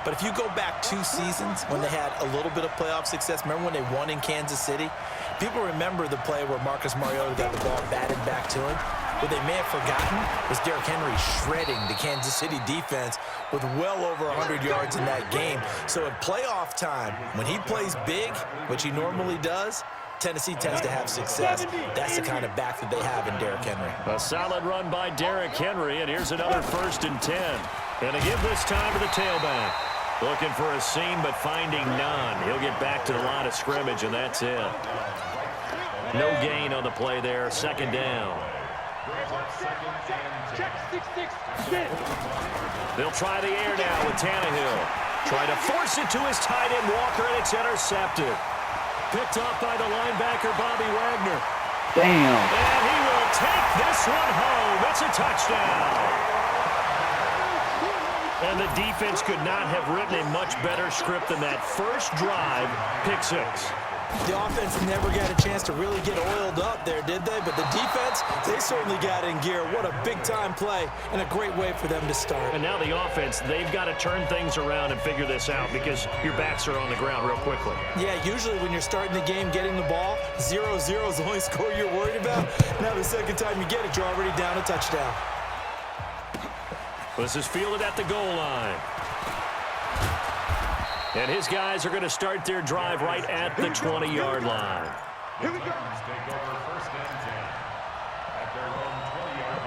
But if you go back 2 seasons when they had a little bit of playoff success, remember when they won in Kansas City? People remember the play where Marcus Mariota got the ball batted back to him. What they may have forgotten was Derrick Henry shredding the Kansas City defense with well over 100 yards in that game. So at playoff time, when he plays big, which he normally does, Tennessee tends to have success. That's the kind of back that they have in Derrick Henry. A solid run by Derrick Henry, and here's another 1st and 10. And to give this time to the tailback. Looking for a seam, but finding none. He'll get back to the line of scrimmage, and that's it. No gain on the play there. 2nd down. They'll try the air now with Tannehill. Try to force it to his tight end, Walker, and it's intercepted. Picked off by the linebacker, Bobby Wagner. Damn. And he will take this one home. It's a touchdown. And the defense could not have written a much better script than that first drive, pick 6. The offense never got a chance to really get oiled up there, did they? But the defense, they certainly got in gear. What a big-time play and a great way for them to start. And now the offense, they've got to turn things around and figure this out because your backs are on the ground real quickly. Yeah, usually when you're starting the game, getting the ball, 0-0 is the only score you're worried about. Now the second time you get it, you're already down a touchdown. This is fielded at the goal line. And his guys are going to start their drive right at the 20-yard line. Here we go. Take over 1st and 10 at their own 20-yard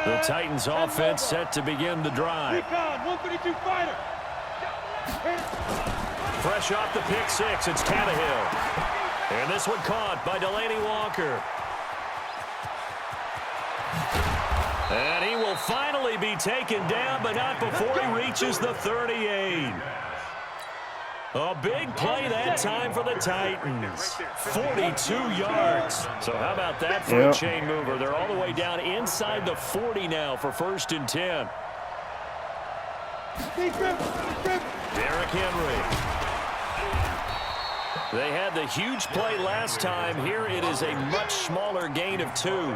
line. The Titans offense set to begin the drive. 132 fighter. Fresh off the pick 6, it's Tannehill. And this one caught by Delaney Walker. And he will finally be taken down, but not before he reaches the 38. A big play that time for the Titans. 42 yards. So how about that for a chain mover? They're all the way down inside the 40 now for 1st and 10. Derrick Henry. They had the huge play last time. Here it is a much smaller gain of 2.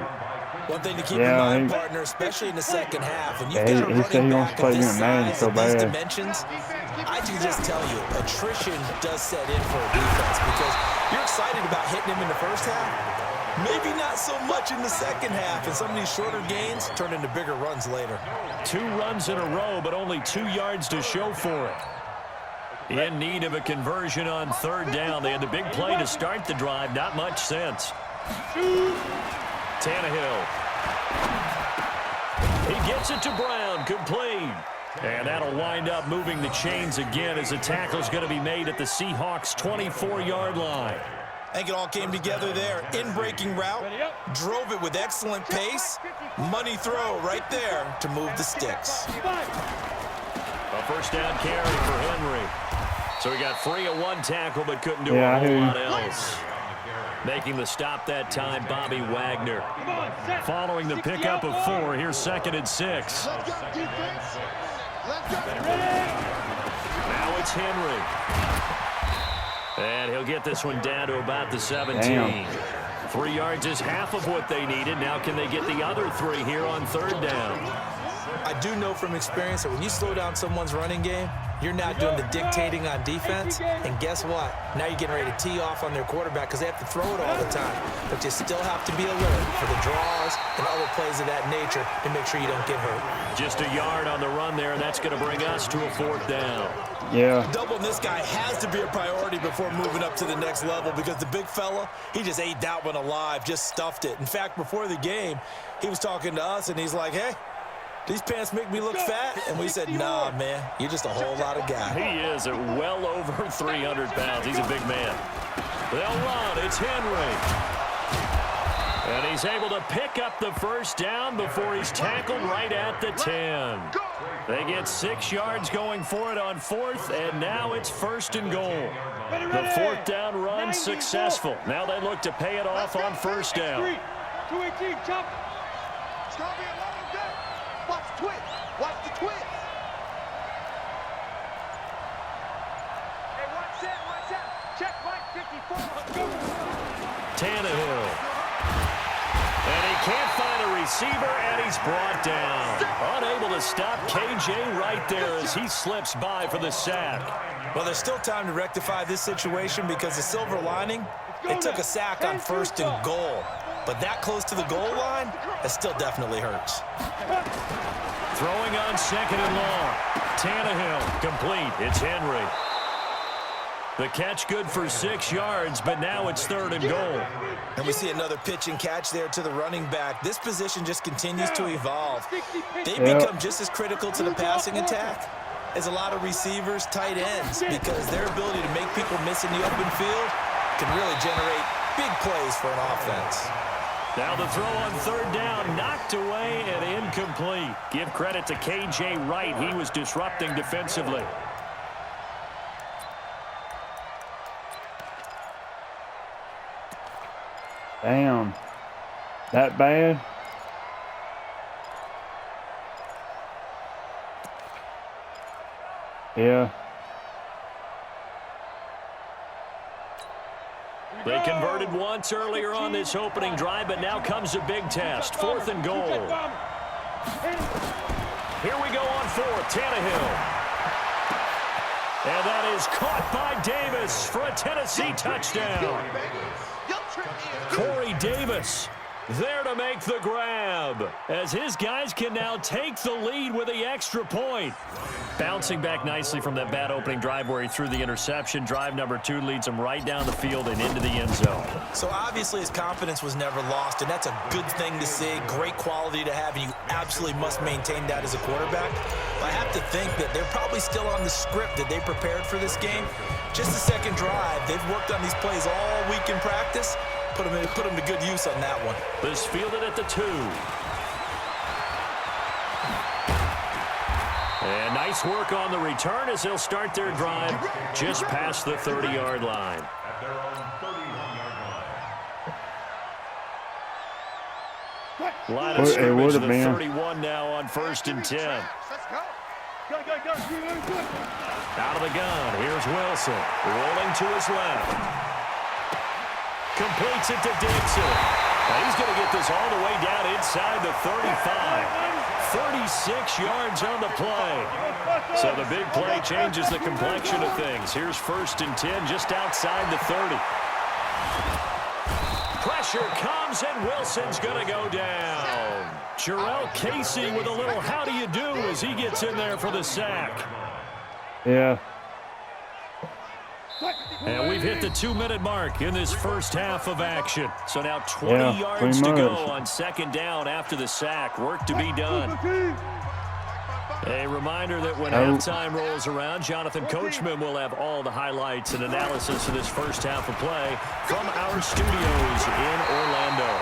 One thing to keep in mind, partner, especially in the second half, when you've got a running back of this size and these dimensions, I can just tell you, attrition does set in for a defense because you're excited about hitting him in the first half. Maybe not so much in the second half, and some of these shorter gains turn into bigger runs later. 2 runs in a row, but only 2 yards to show for it. In need of a conversion on 3rd down. They had the big play to start the drive. Not much sense. Tannehill. He gets it to Brown. Complete. And that'll wind up moving the chains again as the tackle's going to be made at the Seahawks' 24-yard line. I think it all came together there. In-breaking route. Drove it with excellent pace. Money throw right there to move the sticks. A 1st down carry for Henry. So he got free of 1 tackle but couldn't do a whole lot else. Making the stop that time, Bobby Wagner. Following the pickup of 4, here's 2nd and 6. Now it's Henry. And he'll get this one down to about the 17. Damn. 3 yards is half of what they needed. Now can they get the other 3 here on 3rd down? I do know from experience that when you slow down someone's running game, you're not doing the dictating on defense. And guess what? Now you're getting ready to tee off on their quarterback because they have to throw it all the time. But you still have to be alert for the draws and other plays of that nature to make sure you don't get hurt. Just a yard on the run there, and that's going to bring us to a 4th down. Yeah. Doubling this guy has to be a priority before moving up to the next level because the big fella, he just ate that one alive, just stuffed it. In fact, before the game, he was talking to us, and he's like, hey, these pants make me look fat? And we said, nah, man, you're just a whole lot of guy. He is at well over 300 pounds. He's a big man. They'll run. It's Henry. And he's able to pick up the 1st down before he's tackled right at the 10. They get 6 yards going for it on 4th, and now it's 1st and goal. The 4th down run successful. Now they look to pay it off on 1st down. 218, jump. It's going to be a long day. Watch the twist. Watch the twist. Hey, watch that. Check Mike 54. Let's go. Tannehill. And he can't find a receiver, and he's brought down. Unable to stop KJ right there as he slips by for the sack. Well, there's still time to rectify this situation because the silver lining, it took a sack on 1st and goal. But that close to the goal line, that still definitely hurts. Throwing on 2nd and long. Tannehill complete. It's Henry. The catch good for 6 yards, but now it's 3rd and goal. And we see another pitch and catch there to the running back. This position just continues to evolve. They become just as critical to the passing attack as a lot of receivers, tight ends, because their ability to make people miss in the open field can really generate big plays for an offense. Now the throw on 3rd down, knocked away and incomplete. Give credit to KJ Wright. He was disrupting defensively. Damn. That bad? Yeah. They converted once earlier on this opening drive, but now comes a big test. 4th and goal. Here we go on 4th. Tannehill. And that is caught by Davis for a Tennessee touchdown. Corey Davis there to make the grab as his guys can now take the lead with the extra point. Bouncing back nicely from that bad opening drive where he threw the interception. Drive number 2 leads him right down the field and into the end zone. So obviously his confidence was never lost, and that's a good thing to see. Great quality to have, and you absolutely must maintain that as a quarterback. But I have to think that they're probably still on the script that they prepared for this game. Just the second drive. They've worked on these plays all week in practice. Put them to good use on that one. This fielded at the 2. And nice work on the return as they'll start their drive just past the 30-yard line. Line of scrimmage, the 31 now on 1st and 10. Out of the gun, here's Wilson, rolling to his left. Completes it to Dixon. Now he's going to get this all the way down inside the 35. 36 yards on the play. So the big play changes the complexion of things. Here's 1st and 10 just outside the 30. Pressure comes, and Wilson's going to go down. Jarrell Casey with a little how do you do as he gets in there for the sack. Yeah. And we've hit the 2-minute mark in this first half of action. So now 20 yards to go on 2nd down after the sack. Work to be done. A reminder that when halftime rolls around, Jonathan Coachman will have all the highlights and analysis of this first half of play from our studios in Orlando.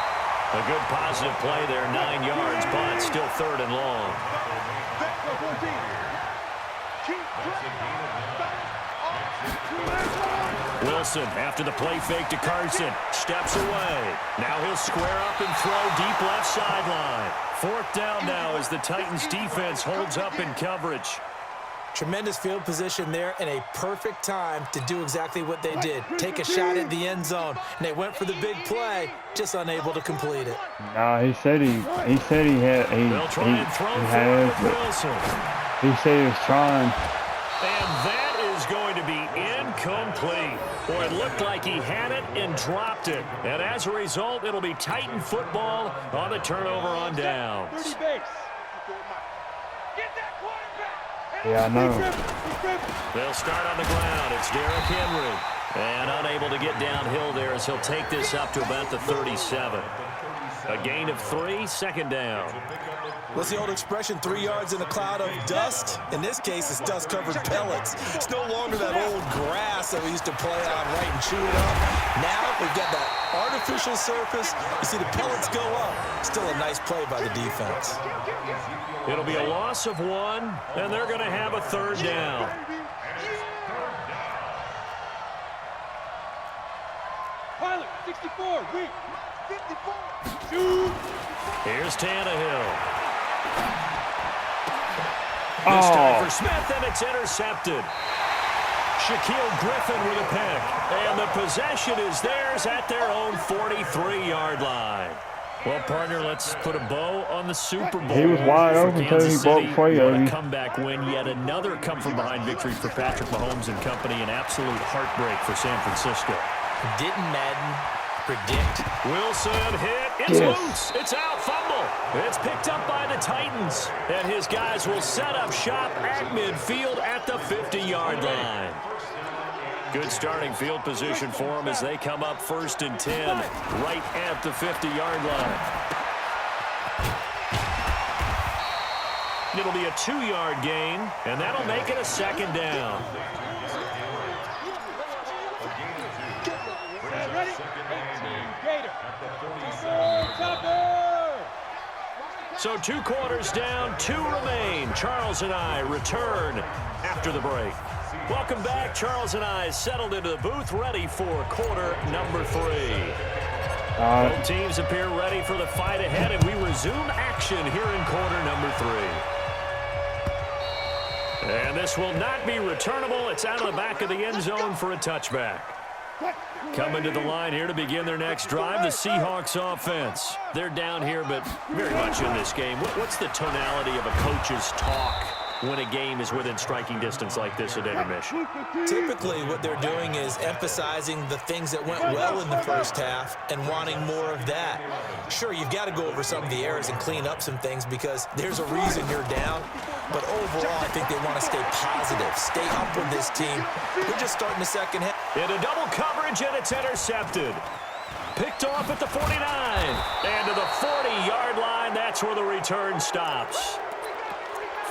A good positive play there, 9 yards, but still 3rd and long. Wilson, after the play fake to Carson, steps away. Now he'll square up and throw deep left sideline. 4th down now as the Titans defense holds up in coverage. Tremendous field position there and a perfect time to do exactly what they did. Take a shot at the end zone. And they went for the big play, just unable to complete it. No, he said he had Wilson. He said he was trying. And that is going to be incomplete. Boy, it looked like he had it and dropped it. And as a result, it'll be Titan football on the turnover on downs. Yeah, I know. They'll start on the ground. It's Derrick Henry. And unable to get downhill there as he'll take this up to about the 37. A gain of 3, 2nd down. What's the old expression, 3 yards in a cloud of dust? In this case, it's dust-covered pellets. It's no longer that old grass that we used to play on, right, and chew it up. Now we've got that artificial surface. You see the pellets go up. Still a nice play by the defense. It'll be a loss of 1, and they're going to have a 3rd down. Pilot, 64, weak. 54, shoot. Here's Tannehill. This time for Smith, and it's intercepted. Shaquille Griffin with a pick. And the possession is theirs at their own 43-yard line. Well, partner, let's put a bow on the Super Bowl. He was wide for open, Kansas too. He broke City. free What of a him. comeback win. Yet another come-from-behind victory for Patrick Mahomes and company. An absolute heartbreak for San Francisco. Didn't Madden predict? Wilson hit. It's loose. It's out. Fumble. It's picked up by the Titans. And his guys will set up shop at midfield at the 50-yard line. Good starting field position for them as they come up 1st and 10 right at the 50-yard line. It'll be a 2-yard gain, and that'll make it a 2nd down. So 2 quarters down, 2 remain. Charles and I return after the break. Welcome back. Charles and I settled into the booth, ready for quarter number 3. Both teams appear ready for the fight ahead, and we resume action here in quarter number 3. And this will not be returnable. It's out of the back of the end zone for a touchback. Coming to the line here to begin their next drive, the Seahawks offense. They're down here, but very much in this game. What's the tonality of a coach's talk when a game is within striking distance like this at intermission? Typically, what they're doing is emphasizing the things that went well in the first half and wanting more of that. Sure, you've got to go over some of the errors and clean up some things because there's a reason you're down. But overall, I think they want to stay positive, stay up with this team. We're just starting the second half. Into double coverage, and it's intercepted. Picked off at the 49. And to the 40-yard line, that's where the return stops.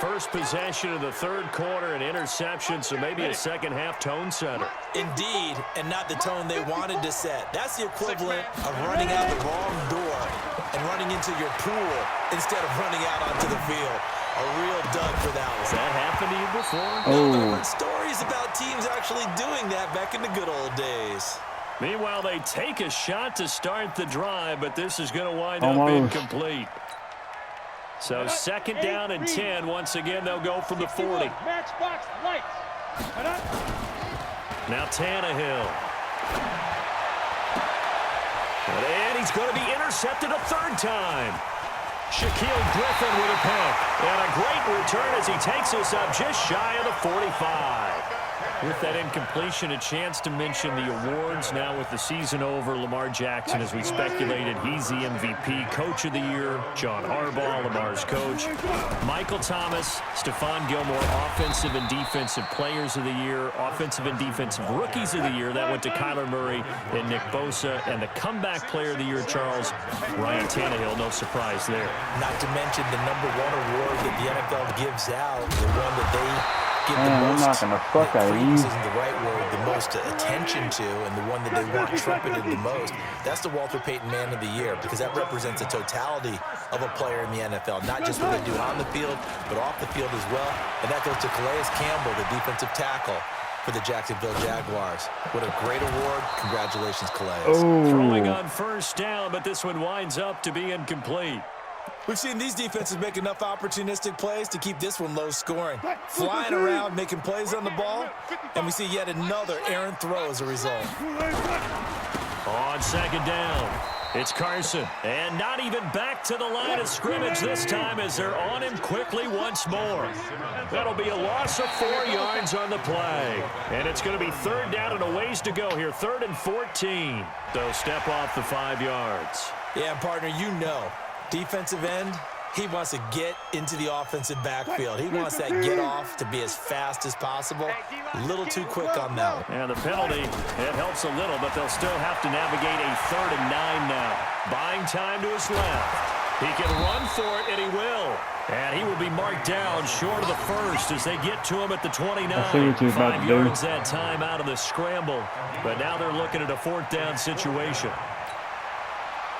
First possession of the 3rd quarter, an interception, so maybe a second-half tone setter. Indeed, and not the tone they wanted to set. That's the equivalent of running out the wrong door and running into your pool instead of running out onto the field. A real dud for that one. Has that happened to you before? No, there were stories about teams actually doing that back in the good old days. Meanwhile, they take a shot to start the drive, but this is going to wind up incomplete. So 2nd down and 10. Once again, they'll go from the 40. Now Tannehill. And he's going to be intercepted a 3rd time. Shaquille Griffin with a pick. And a great return as he takes us up just shy of the 45. With that incompletion, a chance to mention the awards now with the season over. Lamar Jackson, as we speculated, he's the MVP, Coach of the Year. John Harbaugh, Lamar's coach. Michael Thomas, Stephon Gilmore, Offensive and Defensive Players of the Year. Offensive and Defensive Rookies of the Year. That went to Kyler Murray and Nick Bosa. And the Comeback Player of the Year, Charles, Ryan Tannehill. No surprise there. Not to mention the #1 award that the NFL gives out, the one that they give the most, I'm not gonna fuck out of you. isn't the right word, the most attention to, and the one that they want trumpeted the most. That's the Walter Payton Man of the Year, because that represents a totality of a player in the NFL, not just what they do on the field, but off the field as well. And that goes to Calais Campbell, the defensive tackle for the Jacksonville Jaguars. What a great award. Congratulations, Calais. Throwing on 1st down, but this one winds up to be incomplete. We've seen these defenses make enough opportunistic plays to keep this one low scoring. Flying around, making plays on the ball, and we see yet another errant throw as a result. On 2nd down, it's Carson. And not even back to the line of scrimmage this time as they're on him quickly once more. That'll be a loss of 4 yards on the play. And it's going to be 3rd down and a ways to go here. 3rd and 14. So step off the 5 yards. Yeah, partner, you know. Defensive end, he wants to get into the offensive backfield. He wants that get off to be as fast as possible. A little too quick on that one. And the penalty, it helps a little, but they'll still have to navigate a 3rd and 9 now. Buying time to his left. He can run for it, and he will. And he will be marked down short of the 1st as they get to him at the 29. 5 yards that time out of the scramble. But now they're looking at a 4th down situation.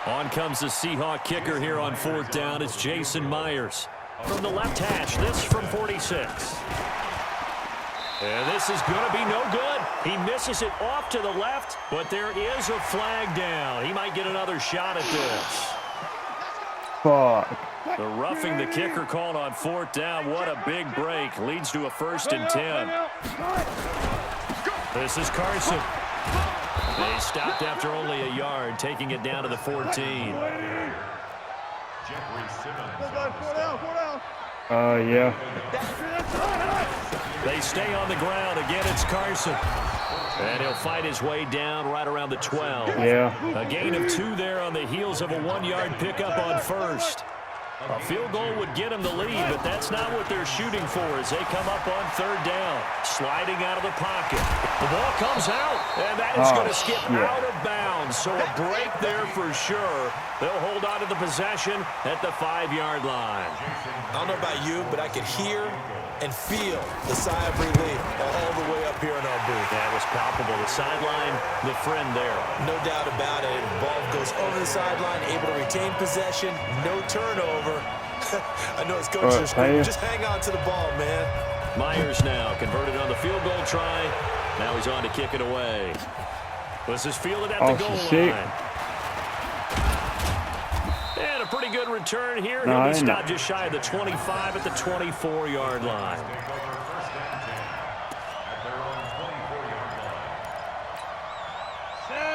On comes the Seahawk kicker here on 4th down. It's Jason Myers. From the left hash, this from 46. And this is going to be no good. He misses it off to the left, but there is a flag down. He might get another shot at this. Fuck. The roughing the kicker called on 4th down. What a big break. Leads to a 1st and 10. This is Carson. They stopped after only a yard, taking it down to the 14. Yeah. They stay on the ground. Again, it's Carson. And he'll fight his way down right around the 12. Yeah. A gain of 2 there on the heels of a 1-yard pickup on first. A field goal would get them the lead, but that's not what they're shooting for as they come up on 3rd down. Sliding out of the pocket. The ball comes out, and that is going to skip out of bounds. So a break there for sure. They'll hold on to the possession at the 5-yard line. I don't know about you, but I could hear and feel the sigh of relief all the way up here in our booth. That was palpable. The sideline, the friend there. No doubt about it. The ball goes over the sideline, able to retain possession, no turnover. I know it's coach's screaming. Just hang on to the ball, man. Myers now converted on the field goal try. Now he's on to kick it away. This is fielded at the goal line. And a pretty good return here. He'll be stopped just shy of the 25 at the 24-yard line.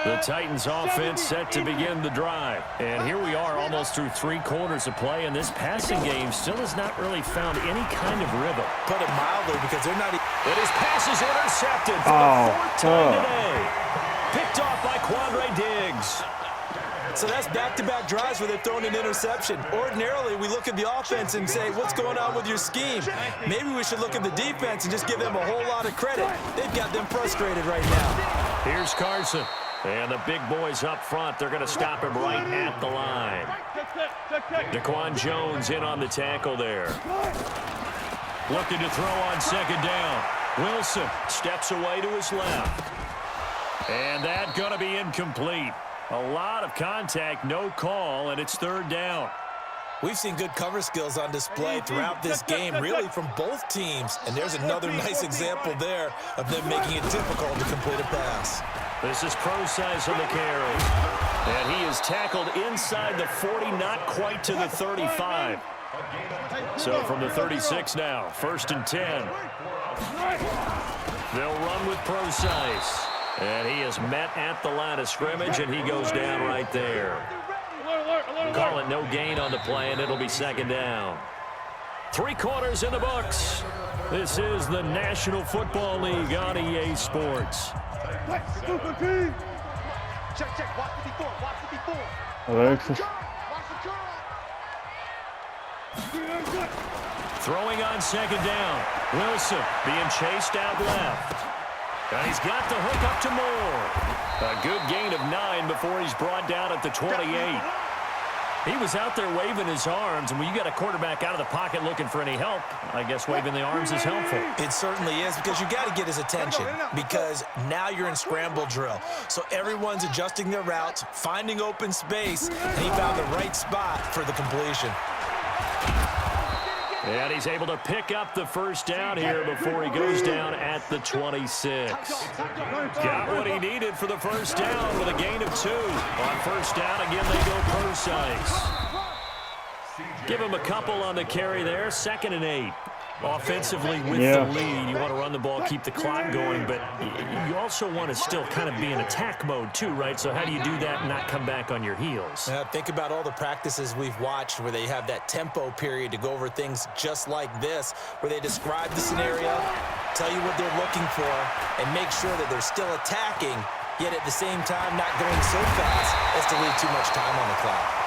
The Titans offense set to begin the drive. And here we are almost through 3 quarters of play, and this passing game still has not really found any kind of rhythm. Put it mildly, because they're not... And his pass is intercepted for the 4th time today. Picked off by Quandre Diggs. So that's back-to-back drives where they've thrown an interception. Ordinarily, we look at the offense and say, what's going on with your scheme? Maybe we should look at the defense and just give them a whole lot of credit. They've got them frustrated right now. Here's Carson. And the big boys up front, they're going to stop him right at the line. Daquan Jones in on the tackle there. Looking to throw on 2nd down. Wilson steps away to his left. And that's going to be incomplete. A lot of contact, no call, and it's 3rd down. We've seen good cover skills on display throughout this game, really from both teams. And there's another nice example there of them making it difficult to complete a pass. This is Procise on the carry. And he is tackled inside the 40, not quite to the 35. So from the 36 now, 1st and 10. They'll run with Procise. And he is met at the line of scrimmage, and he goes down right there. Call it no gain on the play, and it'll be 2nd down. 3 quarters in the books. This is the National Football League on EA Sports. Check. Watch 54. Watch 54. Alexis. Throwing on 2nd down. Wilson being chased out left. And he's got the hook up to Moore. A good gain of 9 before he's brought down at the 28. He was out there waving his arms, and when you got a quarterback out of the pocket looking for any help, I guess waving the arms is helpful. It certainly is, because you got to get his attention, because now you're in scramble drill. So everyone's adjusting their routes, finding open space, and he found the right spot for the completion. And he's able to pick up the 1st down here before he goes down at the 26. Got what he needed for the 1st down with a gain of 2. On 1st down, again, they go Procise. Give him a couple on the carry there. 2nd and 8. Offensively with the lead, you want to run the ball, keep the clock going, but you also want to still kind of be in attack mode too, right? So how do you do that and not come back on your heels? Think about all the practices we've watched where they have that tempo period to go over things just like this, where they describe the scenario, tell you what they're looking for, and make sure that they're still attacking, yet at the same time not going so fast as to leave too much time on the clock.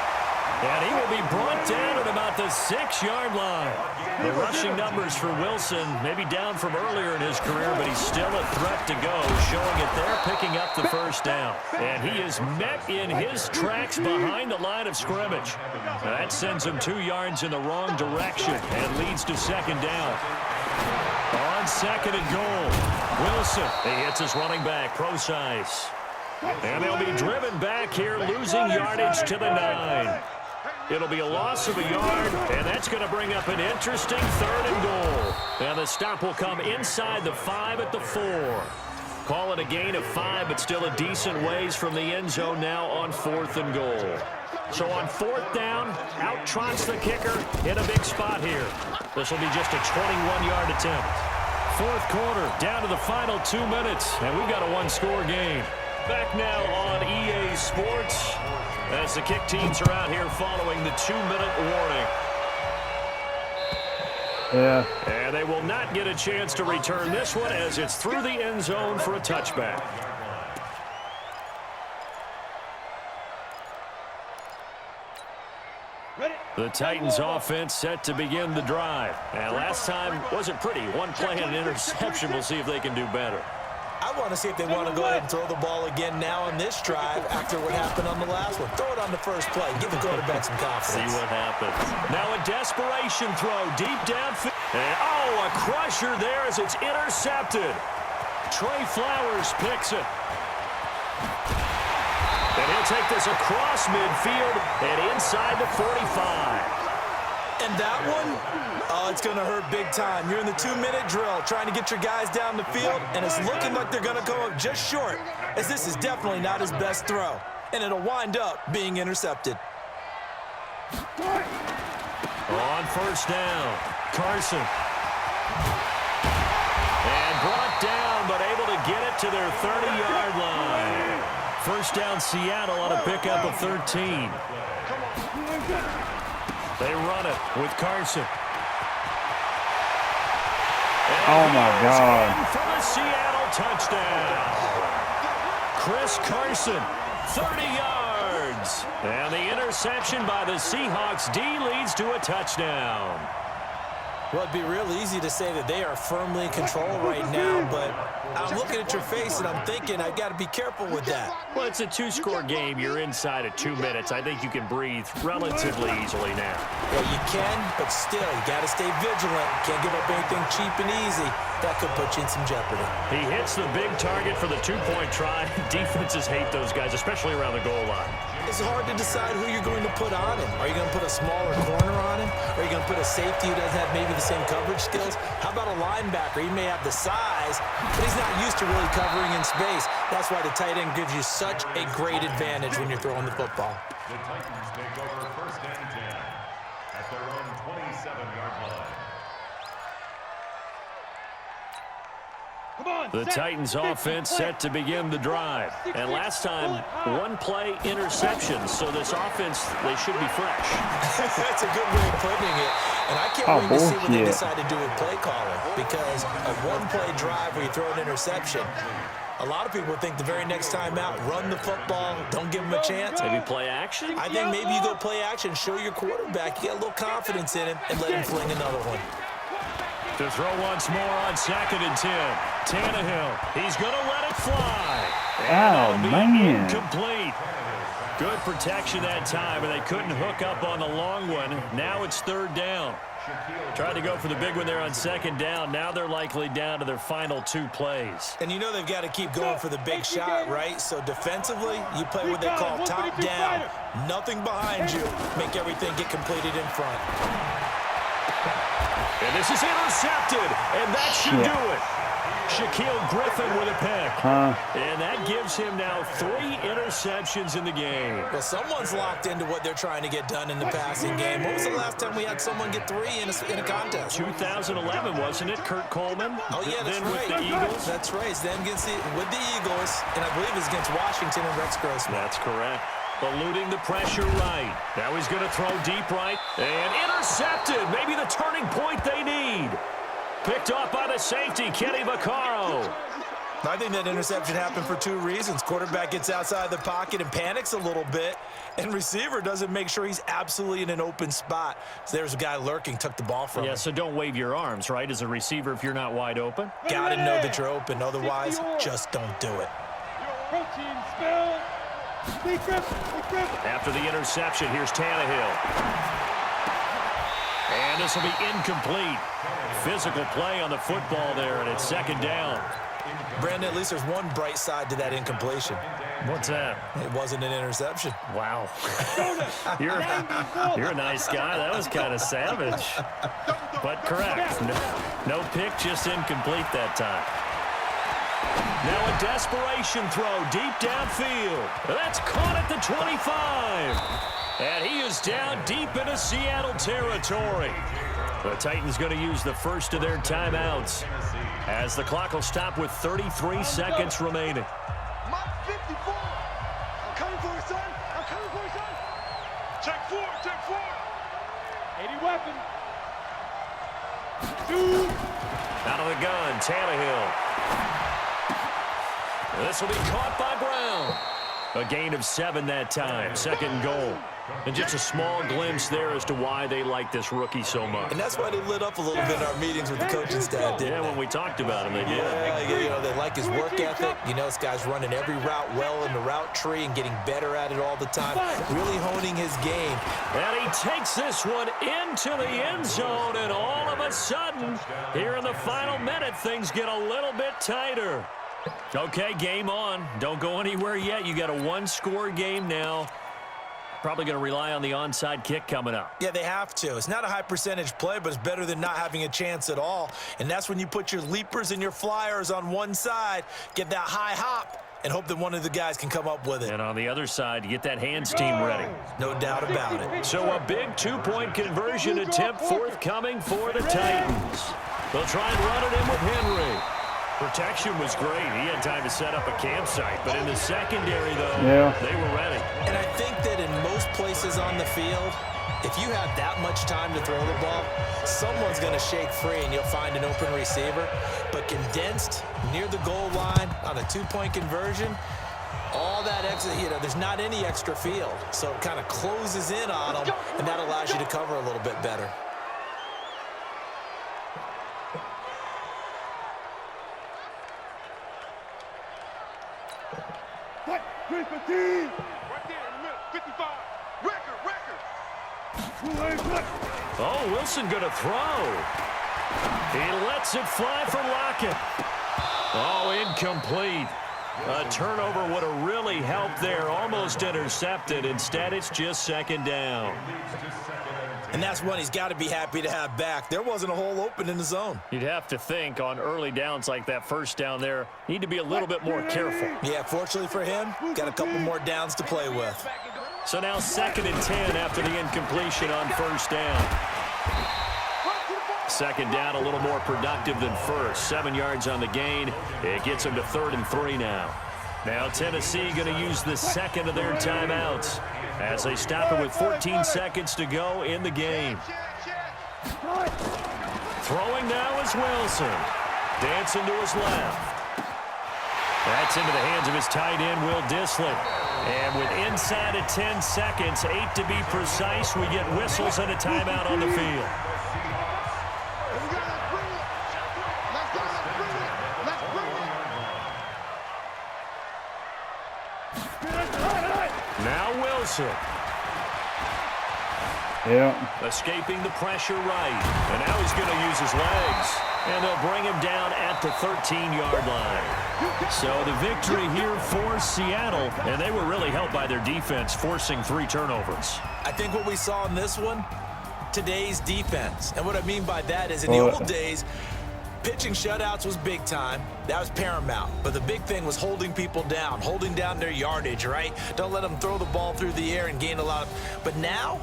And he will be brought down at about the 6-yard line. The rushing numbers for Wilson maybe down from earlier in his career, but he's still a threat to go, showing it there, picking up the 1st down. And he is met in his tracks behind the line of scrimmage. That sends him 2 yards in the wrong direction and leads to 2nd down. On 2nd and goal, Wilson, he hits his running back, Procise. And they'll be driven back here, losing yardage to the 9. It'll be a loss of a yard, and that's going to bring up an interesting 3rd and goal. And the stop will come inside the 5 at the 4. Call it a gain of 5, but still a decent ways from the end zone now on 4th and goal. So on 4th down, out trots the kicker in a big spot here. This will be just a 21-yard attempt. 4th quarter, down to the final 2 minutes, and we've got a 1-score game. Back now on EA Sports as the kick teams are out here following the 2-minute warning. Yeah. And they will not get a chance to return this one as it's through the end zone for a touchback. The Titans offense set to begin the drive. And last time wasn't pretty. One play and an interception. We'll see if they can do better. I want to see if they want to go ahead and throw the ball again now on this drive after what happened on the last one. Throw it on the first play. Give the quarterback some confidence. See what happens. Now a desperation throw deep downfield. And, oh, a crusher there as it's intercepted. Trey Flowers picks it. And he'll take this across midfield and inside the 45. And that one, oh, it's going to hurt big time. You're in the 2-minute drill trying to get your guys down the field, and it's looking like they're going to go up just short, as this is definitely not his best throw. And it'll wind up being intercepted. On first down, Carson. And brought down, but able to get it to their 30-yard line. First down, Seattle on a pickup of 13. They run it with Carson. Oh, my God. For the Seattle touchdown. Chris Carson, 30 yards. And the interception by the Seahawks D leads to a touchdown. Well, it'd be real easy to say that they are firmly in control right now, but I'm looking at your face and I'm thinking I've got to be careful with that. Well, it's a 2-score game. You're inside of 2 minutes. I think you can breathe relatively easily now. Well, you can, but still, you got to stay vigilant. Can't give up anything cheap and easy. That could put you in some jeopardy. He hits the big target for the 2-point try. Defenses hate those guys, especially around the goal line. It's hard to decide who you're going to put on him. Are you going to put a smaller corner on him? Or are you going to put a safety who doesn't have maybe the same coverage skills? How about a linebacker? He may have the size, but he's not used to really covering in space. That's why the tight end gives you such a great advantage when you're throwing the football. The Titans take over first and 10 at their own 27-yard line. The Titans offense set to begin the drive. And last time, 1-play interception. So this offense, they should be fresh. That's a good way of putting it. And I can't wait to see what they decide to do with play calling. Because a 1-play drive where you throw an interception, a lot of people think the very next time out, run the football, don't give him a chance. Maybe play action? I think maybe you go play action, show your quarterback, you get a little confidence in him, and let him fling another one. To throw once more on 2nd and 10. Tannehill, he's going to let it fly. Oh, man. Incomplete. Good protection that time, and they couldn't hook up on the long one. Now it's 3rd down. Tried to go for the big one there on 2nd down. Now they're likely down to their final 2 plays. And you know they've got to keep going for the big shot, right? So defensively, you play what they call top down. Nothing behind you. Make everything get completed in front. And this is intercepted, and that should do it. Shaquille Griffin with a pick. And that gives him now 3 interceptions in the game. Well, someone's locked into what they're trying to get done in the passing game. When was the last time we had someone get 3 in a contest? 2011, wasn't it? Kurt Coleman? Oh, yeah, that's then right. With the Eagles? That's right. It's then with the Eagles, and I believe it's against Washington and Rex Grossman. That's correct. Eluding the pressure right. Now he's going to throw deep right. And intercepted. Maybe the turning point they need. Picked off by the safety, Kenny Vaccaro. I think that interception happened for 2 reasons. Quarterback gets outside the pocket and panics a little bit, and receiver doesn't make sure he's absolutely in an open spot. So there's a guy lurking, took the ball from him. Yeah, so don't wave your arms, right, as a receiver if you're not wide open? Got to know that you're open. Otherwise, just don't do it. After the interception, here's Tannehill. And this will be incomplete. Physical play on the football there, and it's 2nd down. Brandon, at least there's one bright side to that incompletion. What's that? It wasn't an interception. Wow. You're a nice guy. That was kind of savage. But correct. No pick, just incomplete that time. Now a desperation throw deep downfield. That's caught at the 25. And he is down deep into Seattle territory. The Titans going to use the first of their timeouts as the clock will stop with 33 seconds remaining. 54. I'm coming for you, son. I'm coming for you, son. Check four. 80 weapon. Two. Out of the gun, Tannehill. This will be caught by Brown. A gain of 7 that time, second and goal. And just a small glimpse there as to why they like this rookie so much. And that's why they lit up a little bit in our meetings with the coaching staff, didn't Yeah, they? when we talked about him, they did. Yeah, they like his work ethic. This guy's running every route well in the route tree and getting better at it all the time, really honing his game. And he takes this one into the end zone, and all of a sudden, here in the final minute, things get a little bit tighter. Okay, game on. Don't go anywhere yet. You got a one-score game now. Probably going to rely on the onside kick coming up. Yeah, they have to. It's not a high-percentage play, but it's better than not having a chance at all. And that's when you put your leapers and your flyers on one side, get that high hop, and hope that one of the guys can come up with it. And on the other side, get that hands team ready. No doubt about it. So a big two-point conversion attempt forthcoming for the Titans. They'll try and run it in with Henry. Protection was great. He had time to set up a campsite. But in the secondary, though, they were ready. And I think that in most places on the field, if you have that much time to throw the ball, someone's going to shake free and you'll find an open receiver. But condensed near the goal line on a two-point conversion, all that extra, there's not any extra field. So it kind of closes in on them, and that allows you to cover a little bit better. Right there in the middle. 55. Record. Oh, Wilson going to throw. He lets it fly for Lockett. Oh, incomplete. A turnover would have really helped there. Almost intercepted. Instead, it's just second down. And that's one he's got to be happy to have back. There wasn't a hole open in the zone. You'd have to think on early downs like that first down there, need to be a little bit more careful. Yeah, fortunately for him, got a couple more downs to play with. So now 2nd and 10 after the incompletion on first down. Second down a little more productive than first. 7 yards on the gain. It gets him to 3rd and 3 now. Now Tennessee going to use the second of their timeouts as they stop it with 14 seconds to go in the game. Throwing now is Wilson. Dancing to his left. That's into the hands of his tight end, Will Dissly. And with inside of 10 seconds, 8 to be precise, we get whistles and a timeout on the field. Now Wilson. Yeah. Escaping the pressure right. And now he's going to use his legs. And they'll bring him down at the 13-yard line. So the victory here for Seattle. And they were really helped by their defense, forcing 3 turnovers. I think what we saw in this one, today's defense. And what I mean by that is in the old days, pitching shutouts was big time. That was paramount. But the big thing was holding people down, holding down their yardage, right? Don't let them throw the ball through the air and gain a lot of... But now,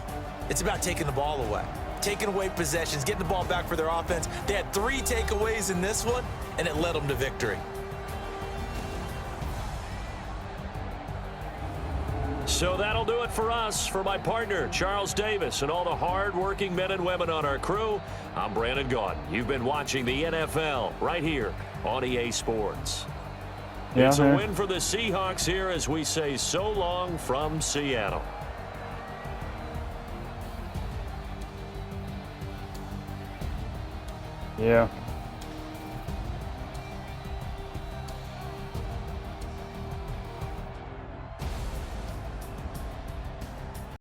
it's about taking the ball away. Taking away possessions, getting the ball back for their offense. They had 3 takeaways in this one, and it led them to victory. So that'll do it for us. For my partner, Charles Davis, and all the hard-working men and women on our crew, I'm Brandon Gaudin. You've been watching the NFL right here on EA Sports. Yeah, it's a win for the Seahawks here as we say so long from Seattle. Yeah.